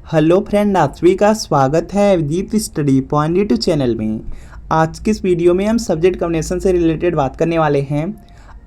Hello friend, आप सभी का स्वागत है Videep study point YouTube channel में। आज की इस वीडियो में हम सब्जेक्ट कॉम्बिनेशन से रिलेटेड बात करने वाले हैं।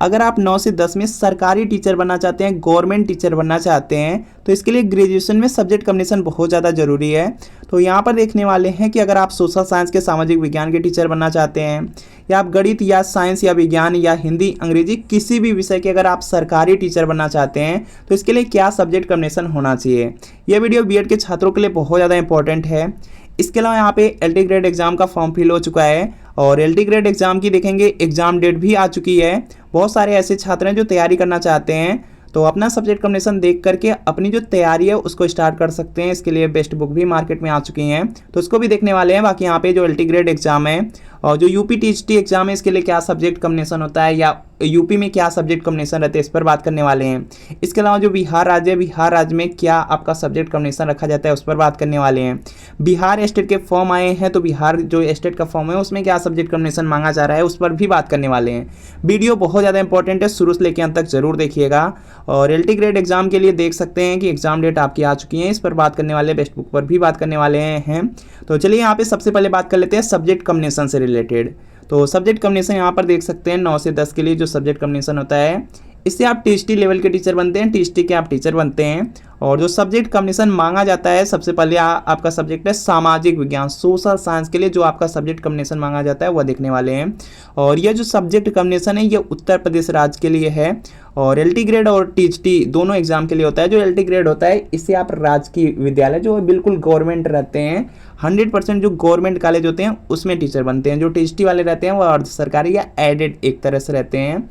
अगर आप 9 से 10 में सरकारी टीचर बनना चाहते हैं, गवर्नमेंट टीचर बनना चाहते हैं, तो इसके लिए ग्रेजुएशन में सब्जेक्ट कॉम्बिनेशन बहुत ज़्यादा ज़रूरी है। तो यहाँ पर देखने वाले हैं कि अगर आप सोशल साइंस के, सामाजिक विज्ञान के टीचर बनना चाहते हैं, या आप गणित या साइंस या विज्ञान या हिंदी अंग्रेजी किसी भी विषय के अगर आप सरकारी टीचर बनना चाहते हैं, तो इसके लिए क्या सब्जेक्ट कॉम्बिनेशन होना चाहिए। यह वीडियो बीएड के छात्रों के लिए बहुत ज़्यादा इंपॉर्टेंट है। इसके अलावा यहाँ पे एलटी ग्रेड एग्जाम का फॉर्म फिल हो चुका है और एलटी ग्रेड एग्जाम की देखेंगे एग्जाम डेट भी आ चुकी है। बहुत सारे ऐसे छात्र हैं जो तैयारी करना चाहते हैं, तो अपना सब्जेक्ट कॉम्बिनेशन देख करके अपनी जो तैयारी है उसको स्टार्ट कर सकते हैं। इसके लिए बेस्ट बुक भी मार्केट में आ चुकी हैं, तो उसको भी देखने वाले हैं। बाकी यहाँ पे जो एलटी ग्रेड एग्जाम है और जो यूपी टीएचटी एग्जाम है, इसके लिए क्या सब्जेक्ट कॉम्बिनेशन होता है या यूपी में क्या सब्जेक्ट कॉम्बिनेशन रहते हैं, इस पर बात करने वाले हैं। इसके अलावा जो बिहार राज्य है, बिहार राज्य में क्या आपका सब्जेक्ट कॉम्बिनेशन रखा जाता है, उस पर बात करने वाले हैं। बिहार स्टेट के फॉर्म आए हैं, तो बिहार जो स्टेट का फॉर्म है उसमें क्या सब्जेक्ट कॉम्बिनेशन मांगा जा रहा है, उस पर भी बात करने वाले हैं। वीडियो बहुत ज़्यादा इंपॉर्टेंट है, शुरू से लेकर अंत तक जरूर देखिएगा। और एलटी ग्रेड एग्जाम के लिए देख सकते हैं कि एग्जाम डेट आपकी आ चुकी है, इस पर बात करने वाले, बेस्ट बुक पर भी बात करने वाले हैं। तो चलिए यहाँ पे सबसे पहले बात कर लेते हैं सब्जेक्ट कॉम्बिनेशन से रिलेटेड। तो सब्जेक्ट कॉम्बिनेशन यहाँ पर देख सकते हैं 9 से 10 के लिए जो सब्जेक्ट कॉम्बिनेशन होता है, इससे आप टीएचटी लेवल के टीचर बनते हैं, टीएचटी के आप टीचर बनते हैं। और जो सब्जेक्ट कॉम्बिनेशन मांगा जाता है, सबसे पहले आपका सब्जेक्ट है सामाजिक विज्ञान, सोशल साइंस के लिए जो आपका सब्जेक्ट कॉम्बिनेशन मांगा जाता है वह देखने वाले हैं। और यह जो सब्जेक्ट कॉम्बिनेशन है ये उत्तर प्रदेश राज्य के लिए है और एलटी ग्रेड और टीएचटी दोनों एग्जाम के लिए होता है। जो एलटी ग्रेड होता है इससे आप राजकीय विद्यालय जो बिल्कुल गवर्नमेंट रहते हैं, 100% जो गवर्नमेंट कॉलेज होते हैं उसमें टीचर बनते हैं। जो टीएचटी वाले रहते हैं वो अर्ध सरकारी या एडेड एक तरह से रहते हैं,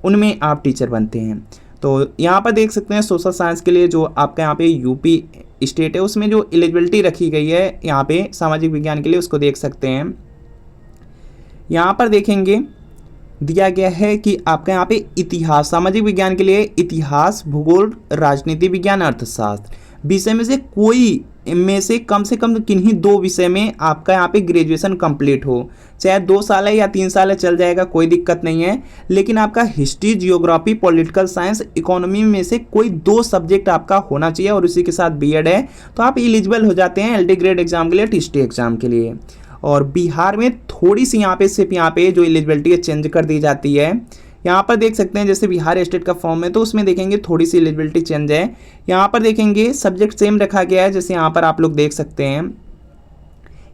उनमें आप टीचर बनते हैं। तो यहाँ पर देख सकते हैं सोशल साइंस के लिए जो आपका यहाँ पे यूपी स्टेट है उसमें जो एलिजिबिलिटी रखी गई है यहाँ पे सामाजिक विज्ञान के लिए, उसको देख सकते हैं। यहाँ पर देखेंगे दिया गया है कि आपका यहाँ पे इतिहास, सामाजिक विज्ञान के लिए इतिहास, भूगोल, राजनीति विज्ञान, अर्थशास्त्र विषय में से कम किन्हीं 2 विषय में आपका यहाँ पे ग्रेजुएशन कंप्लीट हो। चाहे 2 साल है या 3 साल है चल जाएगा, कोई दिक्कत नहीं है। लेकिन आपका history, geography, political science, economy में से कोई 2 सब्जेक्ट आपका होना चाहिए और उसी के साथ बीएड है, तो आप एलिजिबल हो जाते हैं एलटी ग्रेड एग्जाम के लिए, टीएचटी एग्जाम के लिए। और बिहार में थोड़ी सी यहाँ पे सिर्फ यहाँ पे जो एलिजिबिलिटी है चेंज कर दी जाती है। यहाँ पर देख सकते हैं जैसे बिहार स्टेट का फॉर्म है तो उसमें देखेंगे थोड़ी सी एलिजिबिलिटी चेंज है। यहाँ पर देखेंगे सब्जेक्ट सेम रखा गया है, जैसे यहाँ पर आप लोग देख सकते हैं।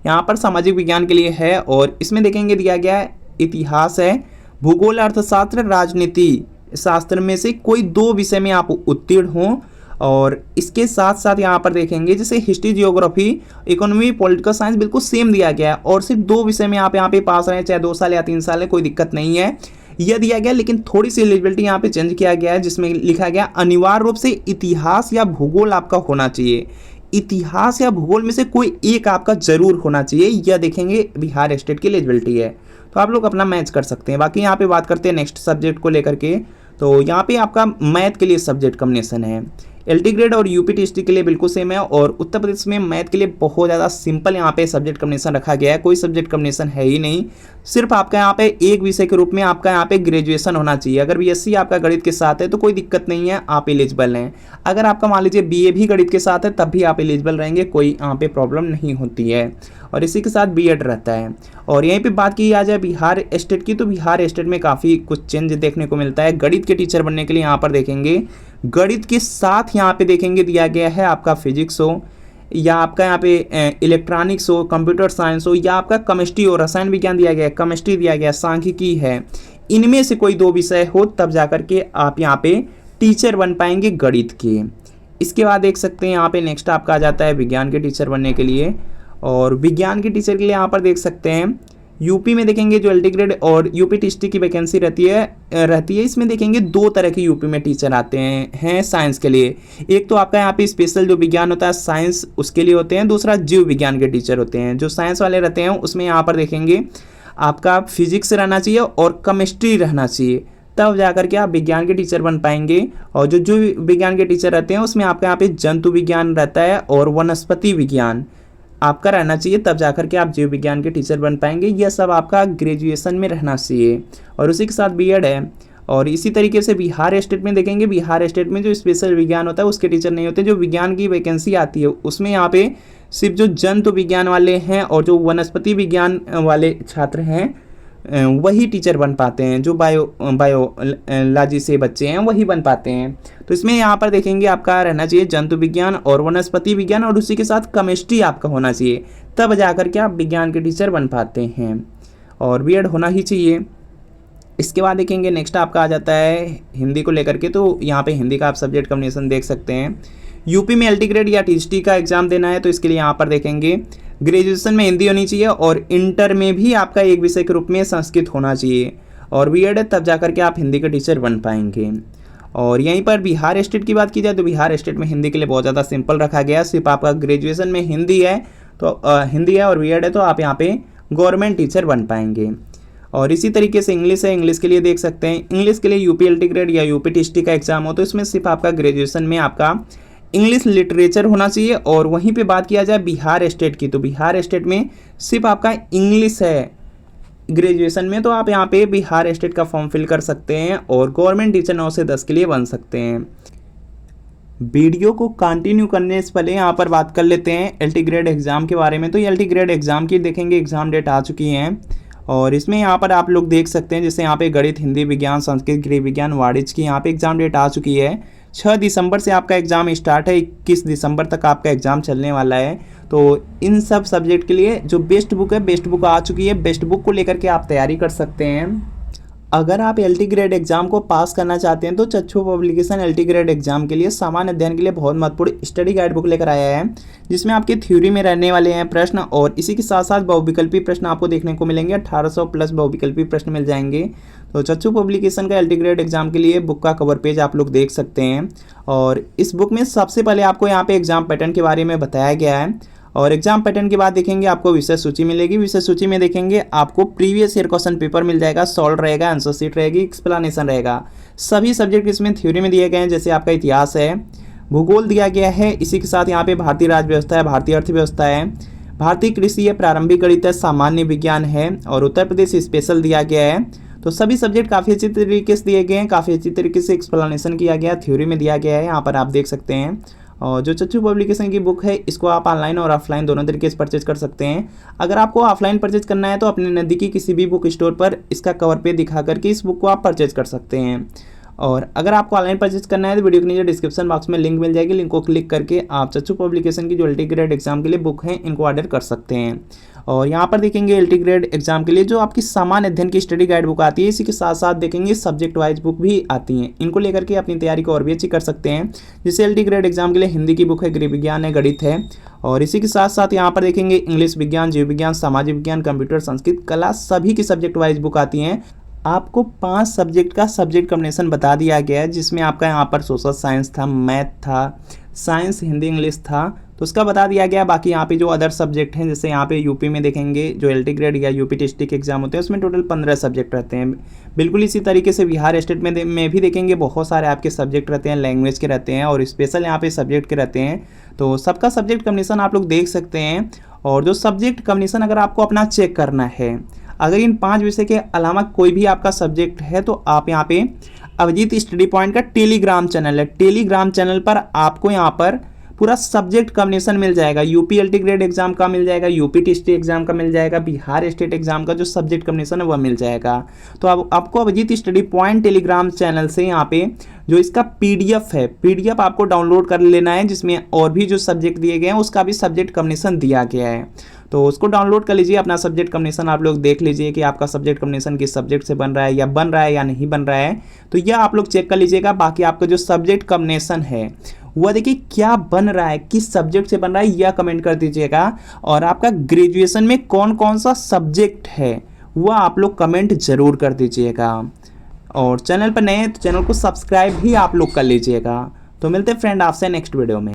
यहाँ पर सामाजिक विज्ञान के लिए है और इसमें देखेंगे दिया गया है इतिहास है, भूगोल, अर्थशास्त्र, राजनीति शास्त्र में से कोई 2 विषय में आप उत्तीर्ण हों। और इसके साथ साथ यहाँ पर देखेंगे जैसे history, geography, economy, political science बिल्कुल सेम दिया गया है और सिर्फ 2 विषय में आप यहाँ पे पास रहे, चाहे 2 साल या 3 साल है, कोई दिक्कत नहीं है, यह दिया गया। लेकिन थोड़ी सी एलिजिबिलिटी यहाँ पे चेंज किया गया है, जिसमें लिखा गया अनिवार्य रूप से इतिहास या भूगोल आपका होना चाहिए। इतिहास या भूगोल में से कोई एक आपका जरूर होना चाहिए, यह देखेंगे बिहार स्टेट की एलिजिबिलिटी है, तो आप लोग अपना मैच कर सकते हैं। बाकी यहाँ पे बात करते हैं नेक्स्ट सब्जेक्ट को लेकर के। तो यहाँ पे आपका मैथ के लिए सब्जेक्ट कॉम्बिनेशन है, एलटी ग्रेड और यूपी टीएचटी के लिए बिल्कुल सेम है। और उत्तर प्रदेश में मैथ के लिए बहुत ज़्यादा सिंपल यहाँ पे सब्जेक्ट कॉम्बिनेशन रखा गया है, कोई सब्जेक्ट कॉम्बिनेशन है ही नहीं। सिर्फ आपका यहाँ पे एक विषय के रूप में आपका यहाँ पे ग्रेजुएशन होना चाहिए। अगर बीएससी आपका गणित के साथ है तो कोई दिक्कत नहीं है, आप एलिजिबल हैं। अगर आपका मान लीजिए बीए भी गणित के साथ है तब भी आप एलिजिबल रहेंगे, कोई यहाँ पे प्रॉब्लम नहीं होती है। और इसी के साथ बीएड रहता है। और यहीं पे बात की आ जाए बिहार स्टेट की, तो बिहार स्टेट में काफ़ी कुछ चेंज देखने को मिलता है। गणित के टीचर बनने के लिए यहाँ पर देखेंगे गणित के साथ यहाँ पे देखेंगे दिया गया है आपका फिजिक्स हो या आपका यहाँ पे इलेक्ट्रॉनिक्स हो, कंप्यूटर साइंस हो, या आपका केमिस्ट्री हो, रसायन विज्ञान दिया गया है, केमिस्ट्री दिया गया है, सांख्यिकी है, इनमें से कोई 2 विषय हो तब जाकर के आप यहाँ पे टीचर बन पाएंगे गणित के। इसके बाद देख सकते हैं यहाँ पे नेक्स्ट आपका आ जाता है विज्ञान के टीचर बनने के लिए। और विज्ञान के टीचर के लिए यहाँ पर देख सकते हैं यूपी में देखेंगे जो एलटी ग्रेड और यूपी टीएचटी की वैकेंसी रहती है। इसमें देखेंगे 2 तरह के यूपी में टीचर आते हैं साइंस के लिए। एक तो आपका यहाँ पे स्पेशल जो विज्ञान होता है साइंस, उसके लिए होते हैं। दूसरा जीव विज्ञान के टीचर होते हैं। जो साइंस वाले रहते हैं उसमें यहाँ पर देखेंगे आपका फिजिक्स रहना चाहिए और केमिस्ट्री रहना चाहिए, तब जाकर के आप विज्ञान के टीचर बन पाएंगे। और जो जीव विज्ञान के टीचर रहते हैं उसमें आपका यहाँ पे जंतु विज्ञान रहता है और वनस्पति विज्ञान आपका रहना चाहिए, तब जाकर के आप जीव विज्ञान के टीचर बन पाएंगे। यह सब आपका ग्रेजुएशन में रहना चाहिए और उसी के साथ बीएड है। और इसी तरीके से बिहार स्टेट में देखेंगे, बिहार स्टेट में जो स्पेशल विज्ञान होता है उसके टीचर नहीं होते। जो विज्ञान की वैकेंसी आती है उसमें यहाँ पे सिर्फ जो जंतु विज्ञान वाले हैं और जो वनस्पति विज्ञान वाले छात्र हैं वही टीचर बन पाते हैं। जो बायोलॉजी से बच्चे हैं वही बन पाते हैं। तो इसमें यहाँ पर देखेंगे आपका रहना चाहिए जंतु विज्ञान और वनस्पति विज्ञान, और उसी के साथ केमिस्ट्री आपका होना चाहिए, तब जाकर के आप विज्ञान के टीचर बन पाते हैं, और बीएड होना ही चाहिए। इसके बाद देखेंगे नेक्स्ट आपका आ जाता है हिंदी को लेकर के। तो यहाँ पे हिंदी का आप सब्जेक्ट कॉम्बिनेशन देख सकते हैं। यूपी में एलटी ग्रेड या टीजीटी का एग्जाम देना है तो इसके लिए यहाँ पर देखेंगे ग्रेजुएशन में हिंदी होनी चाहिए और इंटर में भी आपका एक विषय के रूप में संस्कृत होना चाहिए, और बीएड है तब जाकर के आप हिंदी के टीचर बन पाएंगे। और यहीं पर बिहार स्टेट की बात की जाए तो बिहार स्टेट में हिंदी के लिए बहुत ज़्यादा सिंपल रखा गया, सिर्फ आपका ग्रेजुएशन में हिंदी है तो हिंदी है और बीएड है तो आप यहाँ पे गवर्नमेंट टीचर बन पाएंगे। और इसी तरीके से इंग्लिश है, इंग्लिश के लिए देख सकते हैं, इंग्लिश के लिए यूपी एलटी ग्रेड या यूपी टीजीटी का एग्जाम हो तो इसमें सिर्फ आपका ग्रेजुएशन में आपका इंग्लिश लिटरेचर होना चाहिए। और वहीं पे बात किया जाए बिहार स्टेट की तो बिहार स्टेट में सिर्फ आपका इंग्लिश है ग्रेजुएशन में, तो आप यहाँ पे बिहार स्टेट का फॉर्म फिल कर सकते हैं और गवर्नमेंट टीचर 9 से 10 के लिए बन सकते हैं। वीडियो को कंटिन्यू करने से पहले यहाँ पर बात कर लेते हैं एलटी ग्रेड एग्जाम के बारे में। तो ये एलटी ग्रेड एग्जाम की देखेंगे एग्जाम डेट आ चुकी है, और इसमें यहाँ पर आप लोग देख सकते हैं जैसे यहाँ पे गणित, हिंदी विज्ञान, संस्कृत, गृह विज्ञान, वाणिज्य की यहाँ पे एग्जाम डेट आ चुकी है। 6 दिसंबर से आपका एग्जाम स्टार्ट है, 21 दिसंबर तक आपका एग्जाम चलने वाला है। तो इन सब सब्जेक्ट के लिए जो बेस्ट बुक है, बेस्ट बुक आ चुकी है, बेस्ट बुक को लेकर के आप तैयारी कर सकते हैं। अगर आप एलटी ग्रेड एग्जाम को पास करना चाहते हैं तो चच्चू पब्लिकेशन एलटी ग्रेड एग्जाम के लिए सामान्य अध्ययन के लिए बहुत महत्वपूर्ण स्टडी गाइड बुक लेकर आया है, जिसमें आपके थ्योरी में रहने वाले हैं प्रश्न और इसी के साथ साथ बहुविकल्पी प्रश्न आपको देखने को मिलेंगे। 1800 प्लस बहुविकल्पी प्रश्न मिल जाएंगे। तो चच्चू पब्लिकेशन का एलटी ग्रेड एग्जाम के लिए बुक का कवर पेज आप लोग देख सकते हैं, और इस बुक में सबसे पहले आपको यहाँ पे एग्जाम पैटर्न के बारे में बताया गया है। और एग्जाम पैटर्न के बाद देखेंगे आपको विषय सूची मिलेगी। विषय सूची में देखेंगे आपको प्रीवियस ईयर क्वेश्चन पेपर मिल जाएगा, सॉल्व रहेगा, आंसर शीट रहेगी, एक्सप्लेनेशन रहेगा। सभी सब्जेक्ट इसमें थ्योरी में दिए गए हैं, जैसे आपका इतिहास है, भूगोल दिया गया है, इसी के साथ यहाँ पे भारतीय राज्य व्यवस्था है, भारतीय अर्थव्यवस्था है, भारतीय कृषि है, प्रारंभिक गणित है, सामान्य विज्ञान है, और उत्तर प्रदेश स्पेशल दिया गया है। तो सभी सब्जेक्ट काफ़ी अच्छी तरीके से दिए गए हैं, काफ़ी अच्छी तरीके से एक्सप्लेनेशन किया गया, थ्योरी में दिया गया है, यहाँ पर आप देख सकते हैं। और जो चच्चू पब्लिकेशन की बुक है इसको आप ऑनलाइन और ऑफलाइन दोनों तरीके से परचेज कर सकते हैं। अगर आपको ऑफलाइन परचेज करना है तो अपने नज़दीकी किसी भी बुक स्टोर पर इसका कवर पे दिखा करके इस बुक को आप परचेज कर सकते हैं। और अगर आपको ऑनलाइन परचेज करना है तो वीडियो के नीचे डिस्क्रिप्शन बॉक्स में लिंक मिल जाएगी, लिंक को क्लिक करके आप चच्चू पब्लिकेशन की जो एलटी ग्रेड एग्जाम के लिए बुक हैं इनको ऑर्डर कर सकते हैं। और यहाँ पर देखेंगे एलटी ग्रेड एग्जाम के लिए जो आपकी सामान्य अध्ययन की स्टडी गाइड बुक आती है, इसी के साथ साथ देखेंगे सब्जेक्ट वाइज बुक भी आती हैं। इनको लेकर के अपनी तैयारी को और भी अच्छी कर सकते हैं। जैसे एलटी ग्रेड एग्जाम के लिए हिंदी की बुक है, गृह विज्ञान है, गणित है, और इसी के साथ साथ यहाँ पर देखेंगे इंग्लिश, विज्ञान, जीव विज्ञान, सामाजिक विज्ञान, कंप्यूटर, संस्कृत, कला, सभी की सब्जेक्ट वाइज बुक आती हैं। आपको 5 सब्जेक्ट का सब्जेक्ट कॉम्बिनेशन बता दिया गया है, जिसमें आपका यहाँ पर सोशल साइंस था, मैथ था, साइंस, हिंदी, इंग्लिश था, तो उसका बता दिया गया। बाकी यहाँ पे जो अदर सब्जेक्ट हैं, जैसे यहाँ पे यूपी में देखेंगे जो एलटी ग्रेड या यूपी टीजीटी के एग्जाम होते हैं उसमें टोटल 15 सब्जेक्ट रहते हैं। बिल्कुल इसी तरीके से बिहार स्टेट में भी देखेंगे बहुत सारे आपके सब्जेक्ट रहते हैं, लैंग्वेज के रहते हैं और स्पेशल यहाँ पे सब्जेक्ट के रहते हैं। तो सबका सब्जेक्ट कॉम्बिनेशन आप लोग देख सकते हैं। और जो सब्जेक्ट कॉम्बिनेशन अगर आपको अपना चेक करना है, अगर इन 5 विषय के अलावा कोई भी आपका सब्जेक्ट है तो आप यहाँ पे अभिजीत स्टडी पॉइंट का टेलीग्राम चैनल है, टेलीग्राम चैनल पर आपको यहाँ पर पूरा सब्जेक्ट कॉम्बिनेशन मिल जाएगा। यूपी एलटी ग्रेड एग्जाम का मिल जाएगा, यूपी टीजीटी एग्जाम का मिल जाएगा, बिहार स्टेट एग्जाम का जो सब्जेक्ट कॉम्बिनेशन है वह मिल जाएगा। तो अब आपको Abhijit study point Telegram channel से यहाँ पे जो इसका पीडीएफ है, पीडीएफ आपको डाउनलोड कर लेना है, जिसमें और भी जो सब्जेक्ट दिए गए हैं उसका भी सब्जेक्ट कॉम्बिनेशन दिया गया है। तो उसको डाउनलोड कर लीजिए, अपना सब्जेक्ट कॉम्बिनेशन आप लोग देख लीजिए कि आपका सब्जेक्ट कॉम्बिनेशन किस सब्जेक्ट से बन रहा है या नहीं बन रहा है। तो यह आप लोग चेक कर लीजिएगा। बाकी आपका जो सब्जेक्ट कॉम्बिनेशन है वह देखिए क्या बन रहा है, किस सब्जेक्ट से बन रहा है, यह कमेंट कर दीजिएगा। और आपका ग्रेजुएशन में कौन कौन सा सब्जेक्ट है वह आप लोग कमेंट जरूर कर दीजिएगा। और चैनल पर नए हैं तो चैनल को सब्सक्राइब भी आप लोग कर लीजिएगा। तो मिलते हैं फ्रेंड आपसे नेक्स्ट वीडियो में।